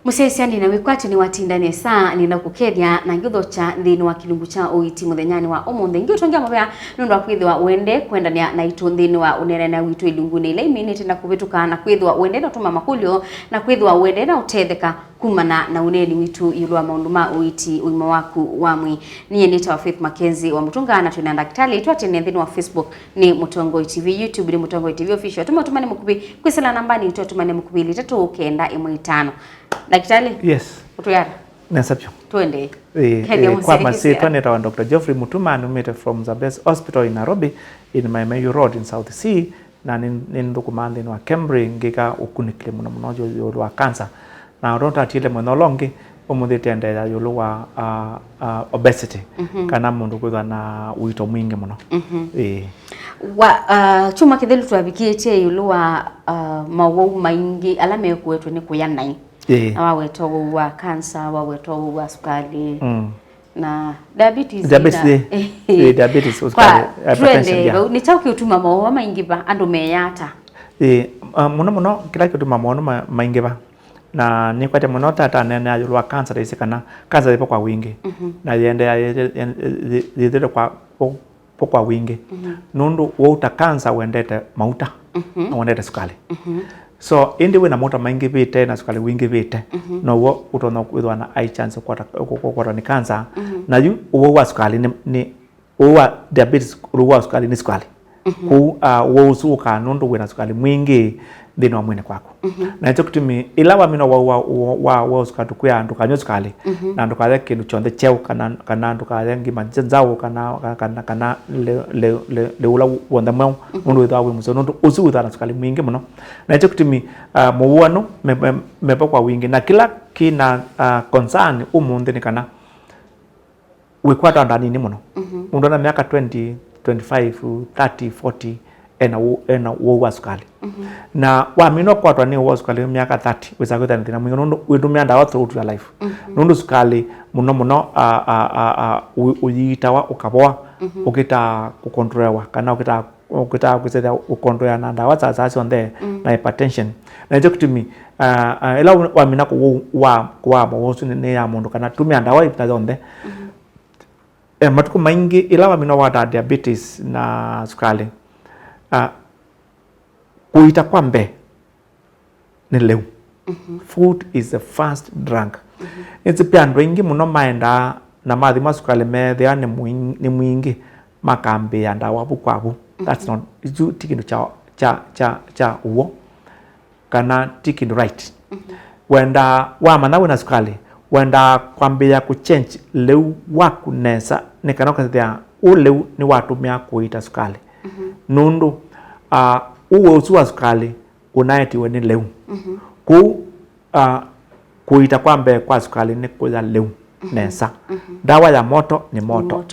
Musesiani na wikwati ni watindane saa ninakukedia na ngitho cha thini wa kilungu cha Uiiti muthenyani wa umuthi ngio tongia mabea nundu wa kwithwa wende kwendania na itu thini wa unene na witu ilungu ni ile iminite na kuvituka na kwithwa wende na tuma makulio na kwithwa wende na utetheka kumana na uneni witu yulwa maundu ma Uiiti uima waku wamwi niye nita wa Faith Mackenzie wa mutunga na tuna daktari twatene thini wa Facebook ni Mutongoi TV, YouTube ni Mutongoi TV official. Tumane mukubi kwisela nambani tumane mukubi 395. Daktari? Yes. Utuyara? Nasapyo. Tuende. Kwa masi tuaneta wa Dr. Geoffrey Mutuma numete from the best hospital in Nairobi in Myailu Road in South Sea na nindukumandi wa Cambridge ngika ukunikile munojo yolo wa cancer na ronta tile monolongi umuthite ndera yolo wa obesity kana mundu kwitha na uito mwingi muno. Wa chuma kithelu twabikitie yolo wa mawu maingi alame kwetwe ni kuyanai. Na waweto wa cancer, waweto wa sukari na diabetes. Diabetes sukari, hypertension. Ni chauki utuma mawa maingi ba andu meyata. Muno kila kitu mamono maingi ba na ni kwate muno tata nene ayulwa cancer isi kana cancer ipo kwa wingi na yende yende kwa wingi nundu wauta cancer wendete mauta na wendete sukari. So indi we na mota maingi vite na sukali wingi vite no wo utona kwithwa na high chance kwa ni cancer na yu uwo wa sukali ni uwa diabetes uwa sukali ni sukali ku wo usuka nundu we na sukali mwingi thini wa mwene kwako na icho kitumi ila wa mino wa sukali kuya ndukanyo sukali na ndukale kindu chonde cheu kana ndukale ngima nzao kana le ula wonda mwe mundu witha we muso nundu usu witha na sukali mwingi muno na icho kitumi muwano mepo kwa wingi na kila kina concern umunthi ni kana wikwata ndani ni muno mundu na miaka 20 25 30 40 ena wo sukali na wa mino kwatwa ni wo sukali miaka 30 wisa kwita nthina mwingi nundu witumia ndawa throughout your life nundu sukali muno uyitawa ukaboa ukita kukontrolewa kana ukita kusaidia ukontrola na ndawa za on na hypertension na hicho kitumi ila wa mina kwa mwosu ni ya mundu kana tumia ndawa ipita on matuku maingi ila wa mina wa diabetes na sukali kuita kwambe ni leu. Food is the first drug. It's pia ndo ingi muno maenda na mathi masukali methia ni mwingi makambe ya ndawa bukwabu. That's not you tikindu cha uwo kana tikindu right. Wenda wamana wina sukali wenda kwambe ya kuchange leu waku nesa ni kana kathia uleu ni watumia kuita sukali. Nundu uwe usuwa sukali unaetiwe ni leu kuita kwambe kwa sukali ni kuya leu nesa dawa ya moto ni moto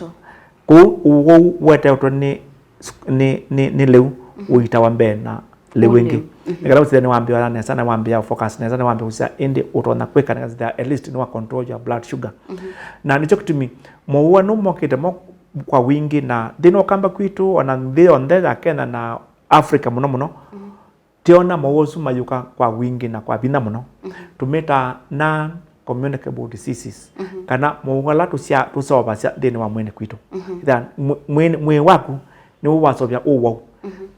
uwe wete uto ni leu uita wambe na leu ingi nikala usida ni wambi wala nesa na wambi ya focus nesa na wambi usida indi utona kweka na at least ni wa control your blood sugar na nicho kitumi mwa numo kita kwa wingi na dino kamba kwitu ona ndio ndeza kena na Africa muno tiona mawosu mayuka kwa wingi na kwa bina muno tumeta na communicable diseases kana mwala tusoba sia dino wa mwene kwitu then mwe waku ni wasobya uwo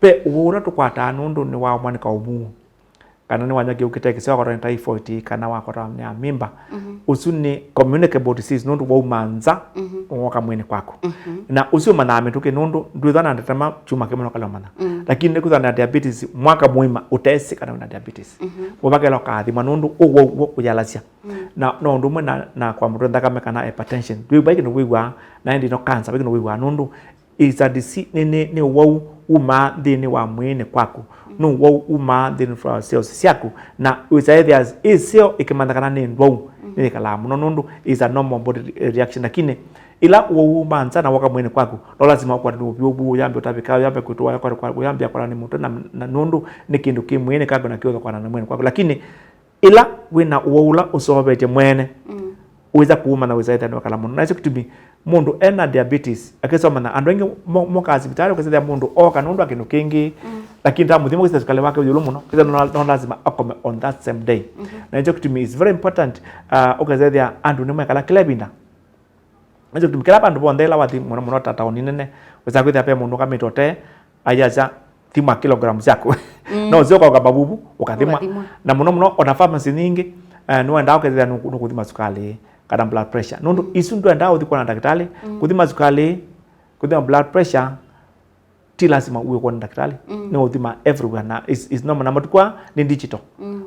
pe uwura tukwata nundu ni wa mwanika umu kana ni wanyage ukiteke kwa typhoid kana wakora ya mimba usuni communicable disease nundu wa umanza waka mwene kwako na usio maname tuke nundu nduthana ndatama chuma kemono kala mana lakini nikuthana diabetes mwaka muima utesi kana na diabetes wabagela kathi manundu uwo kuyalasia na no ndume na kwa mtu ndaka kana hypertension dwi bike no wiwa na ndi no cancer bike no wiwa nundu is a disease ni wo uma thini wa mwene kwako no wo uma thini from cells siaku na usaidha isio ikimandakana ni ndwo ni kala muno nundu is a normal body reaction lakini ila wo uma nzana waka mwene kwako no lazima kwa ndu yambe utabika yambe kutoa kwa yambe kwa ni mtu na nundu ni kindu kimwene kago na kiyo kwa na mwene kwako lakini ila wina woula usobete mwene uweza kuuma na uweza ita kala mundu na ico kitumi mundu ena diabetes akisoma na andu ingi mokazi bitari ukisema mundu oka nundu akinu kingi lakini ta muthimo kisa sukali wake yulu muno kisa no lazima akome on that same day na ico kitumi is very important ukisema andu ni mwekala kilebinda ico kitumi kila bandu bondela wathi muno tata oninene uweza kwithia pe mundu kamitote ayaza thima kilograms yako no zoko kwa babubu ukathima na muno ona pharmacy nyingi no ndao kethia nukuthima sukali kana blood pressure nundu isu ndu ndao uthikwa na daktari kuthima sukali kuthima blood pressure ti lazima uwe kwa daktari no uthima everywhere na is normal na matukwa ni digital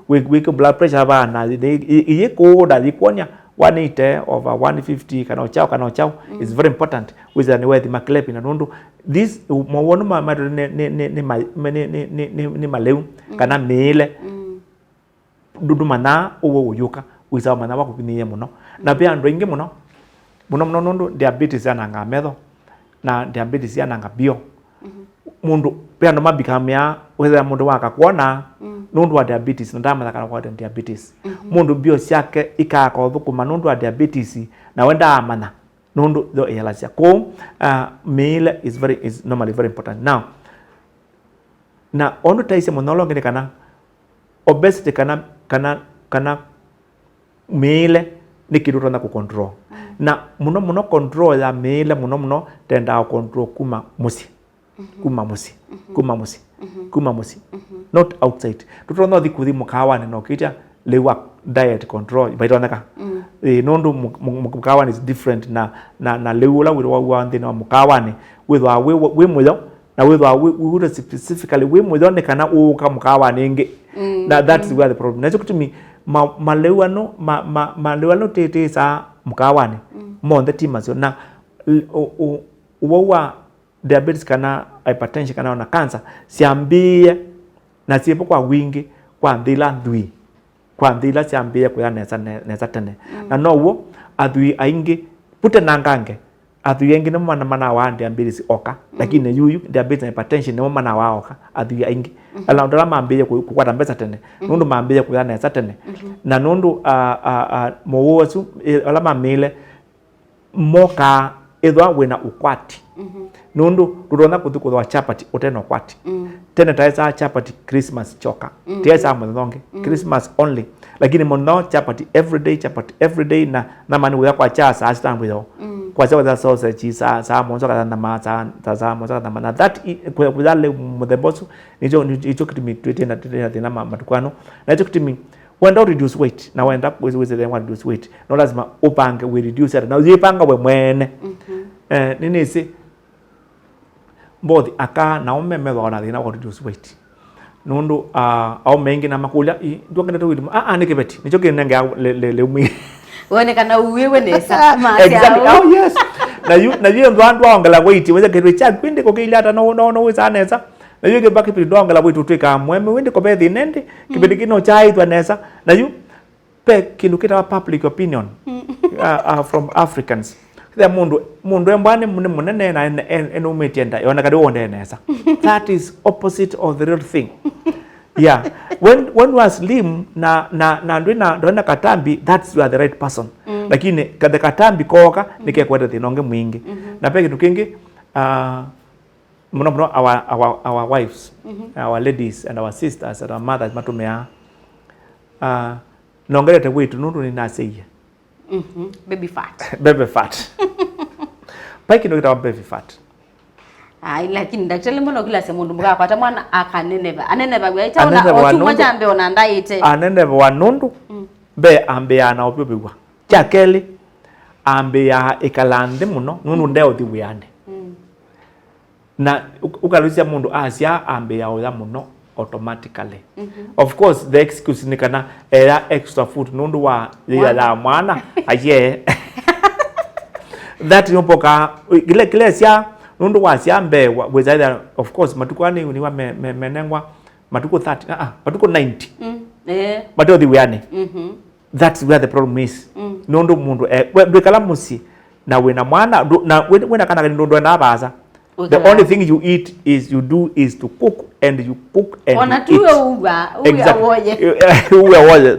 we blood pressure bana iye koda dikonya 180 over 150 kana chao is very important with the way the maclepi na nundu this mwono ma ni maleu kana Myile dudu mana uwo uyuka wiza mana wako kiniye muno na pia andu ingi muno nundu diabetes yananga metho na diabetes yananga bio mundu pia ndo mabikamia whether mundu waka kuona nundu wa diabetes ndama kana kwa diabetes mundu bio syake ikaka thukuma nundu wa diabetes na wenda amana nundu do yalasia ko Myile is normally very important now na onu taise monolonge kana obesity kana Myile ni kiruto na ku control na muno control ya Myile muno tenda control kuma musi not outside tutono thikuthi mukawani no kita lewa diet control baitoneka nondu mukawani is different na leula wa ndina wa mukawani withwa we muyo na withwa we specifically we muyo ne kana uka mukawani ingi na that's where the problem nacho kutumi malewano tete sa mukawani monde timazo na uwa diabetes kana hypertension kana na cancer siambie na siepo kwa wingi kwa ndila ndui kwa ndila siambie kwa neza tene na nowo adui aingi pute nangange adui aingi no mana wa diabetes oka lakini yuyu diabetes na hypertension no mana wa oka adui aingi ala ndala mambie kwa tambesa tene nundu mambie kwa neza tene na nundu mowosu ala Myile moka ethwa wina ukwati nundu rurona kuthukwa chapati uteno kwati tena taisa chapati Christmas choka taisa mthonge Christmas only lakini mono chapati every day na mani uya kwa cha saa stambu yo kwa sababu sausage saa monzo kana na maza za monzo kana na that kwa dale mudebosu nicho kitimi tena matukwano na hicho kitimi when don't reduce weight na when up with them want reduce weight no lazima upange we reduce it na uzipanga we mwene nini si both aka na umemelo na thina wa reduce weight nundu au mengi na makulia ndokenda to widimu nikibeti nicho kinenge le umi wone kana uwewe nesa ma exactly oh yes na yu ndo angala weight weza ketwe cha kwinde ko kilata no weza nesa na yu gebaki pi ndo angala weight twika mweme winde ko bethi nende kibedi kino chai twa nesa na yu pe kinukita public opinion from Africans the mundu embane munene na enumetienda yona kadi wonde nesa that is opposite of the real thing yeah when was slim na ndona katambi that's you are the right person lakini kada katambi koka nikekwenda thinonge mwingi na peke tukingi muno our wives our ladies and our sisters and our mothers matumea nongerete weight nundu ni naseiye baby fat paki ndo kita baby fat lakini daktari mbona kila sema mundu mukaka kwata mwana aneneva gwaita ona ochuma jambe ona ndaite aneneva wanundu be ambe ana opyobewa jakeli ambe ya ikalande muno nunu ndeo thiwiane na ukalusia mundu asia ambe ya oya muno automatically of course the excuse ni kana era extra food nundu wa ya mwana aye that yopoka kile sia nundu wa sia mbe with either of course matukwani ni wa menengwa matuko 30 matuko 90 matuko thiwiane that's where the problem is nundu mundu bikala musi na wina mwana na wina kana nundu na baza the only thing you eat is you do is to cook and you cook and ona tuwe uga exactly.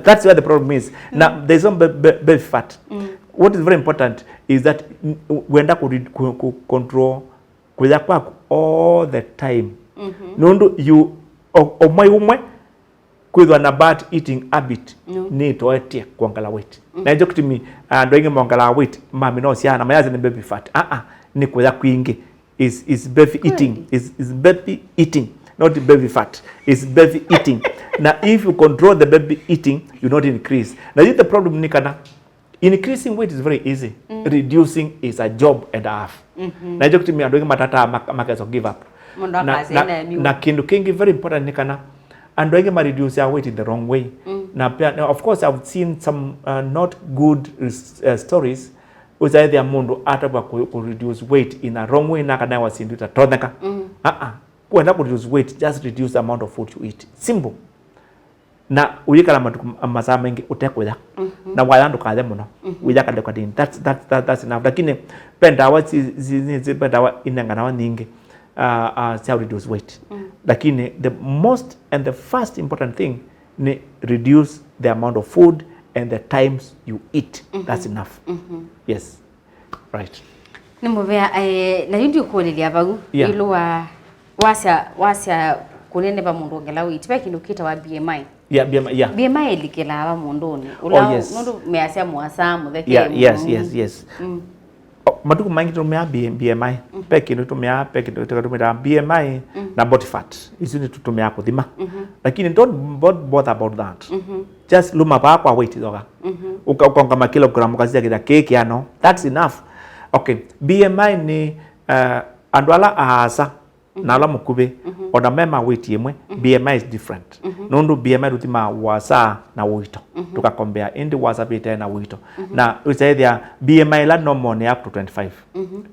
That's where the problem is. Now there's some baby fat what is very important is that wenda ku control kuya kwako all the time. Nundu you umwe kwithwa na bad eating habit ni toetie kuongala weight. Na hiyo kitimi ndo inge mongala weight mami no siana mayaze ni baby fat. Ni kuya kwingi is baby eating is baby eating, not baby fat. Is baby eating. Now if you control the baby eating, you not increase. Now the problem ni kana increasing weight is very easy. Reducing is a job and a half. Na hiyo kitimi ndo inge matata makazo give up. Na kindu kingi very important ni kana and doing reduce your weight in the wrong way. Now, of course, I've seen some not good stories which are the mundu ataba ku reduce weight in a wrong way. Na kana wasinduta toneka. Kwenda ku reduce weight, just reduce the amount of food you eat. Simple. Na uyikala masaa mengi utekwya. Na wayandu kale muno. Uyaka de kwadini. That's enough. Lakini pendawa pendawa inengana nyingi. To reduce weight. Lakini the most and the first important thing ni reduce the amount of food and the times you eat. That's enough. Yes. Right. Nimuvea na yundi kuolelia bagu ilwa wasya kunene ba mundu ngela witi ba kindu kita wa BMI. BMI likela ba mundu ni nundu measya mwasa mutheke. Yes. Matuku mangi tumia BMI peke ndo tumia BMI na body fat isi ni tutumia kuthima. Lakini don't bother about that. Just luma pa kwa weight doga ukaonga makilogramu kazi ya keki ano, that's enough. Okay, BMI ni andwala asa na ala mukube ona mema weight yemwe. BMI is different. Nundu BMI rutima wasa na wito tuka compare indi wasa bita na wito. Na we say there BMI la normal ni up to 25.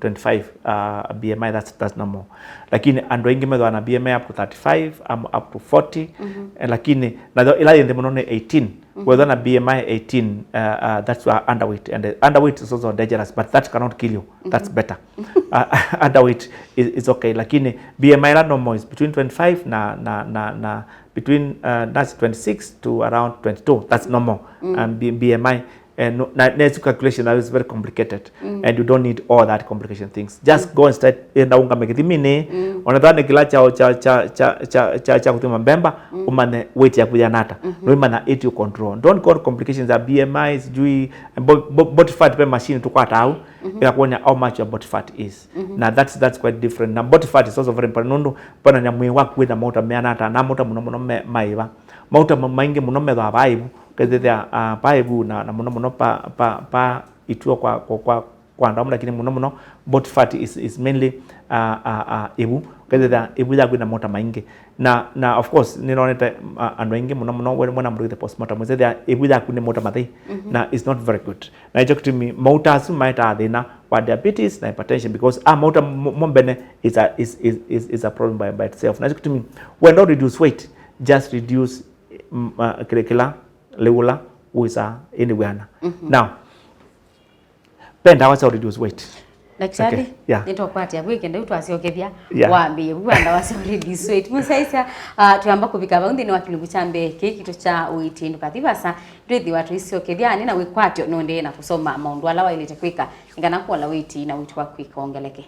25 BMI that's normal. Lakini ando ingi medwa na BMI up to 35 up to 40. Lakini na ila yende monone 18. Whether na BMI 18 that's underweight, and underweight is also dangerous, but that cannot kill you. That's better. Underweight is okay. Lakini BMI la normal is between 25 na between that's 26 to around 22. That's normal. BMI and next calculation that is very complicated, and you don't need all that complication things. Just go and start enda unga mekithimini onadhani kila cha kutima mbemba umane weight ya kujanata no imana eat you control. Don't go to complications of BMI sijui body fat per machine tukwata au ila kuonya how much your body fat is. Now that's quite different. Now body fat is also very important. Nundu pana nyamwe waku na mauta meanata na mauta muno maiva mauta maingi muno metho abaibu kethea paibu na muno pa ituo kwa ndamu. Lakini muno body fat is mainly ibu kethea ibu ya gwina mauta maingi na of course ninaoneta ando ingi muno when I'm doing the postmortem say there ibu ya gwina mauta mathai na is not very good. Na hicho kitimi mauta asu maita thina wa diabetes na hypertension because mauta mombene is a problem by itself. Na hicho kitimi when don't reduce weight, just reduce kila leula wisa anywhere. Now penda wasa reduce weight. Daktari, nitokwati ya weekend utu asiokethia waambie bwanda wasa reduce weight. Musaisa tuamba kubika baundi ni wakilungu chambe kiki cha Uiiti ndukatibasa ndithi watu isiokethia ni na wikwatyo nonde na kusoma maundu ala wailete kwika ngana kwa la Uiiti na uitwa kwika ongeleke.